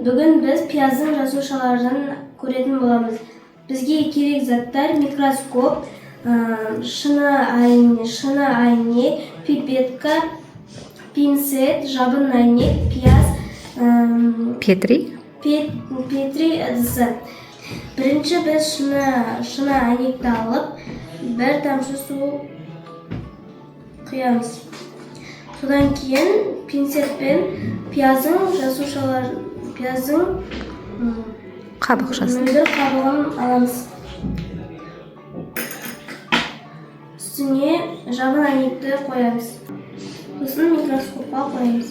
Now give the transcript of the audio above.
Бүгін біз пияздың жасушаларын көретін боламыз. Бізге керек заттар: микроскоп, шыны әйнек, пипетка, пинцет, жабын әйнек, пияз, Петри ыдысы. Бірінші біз шыны әйнекті алып, бір тамшы су құямыз. Содан кейін пинцетпен пияздың қабықшасын мөлдір қабығын аламыз. Үстіне жабын әйнекті қоямыз. Сосын микроскопқа қоямыз.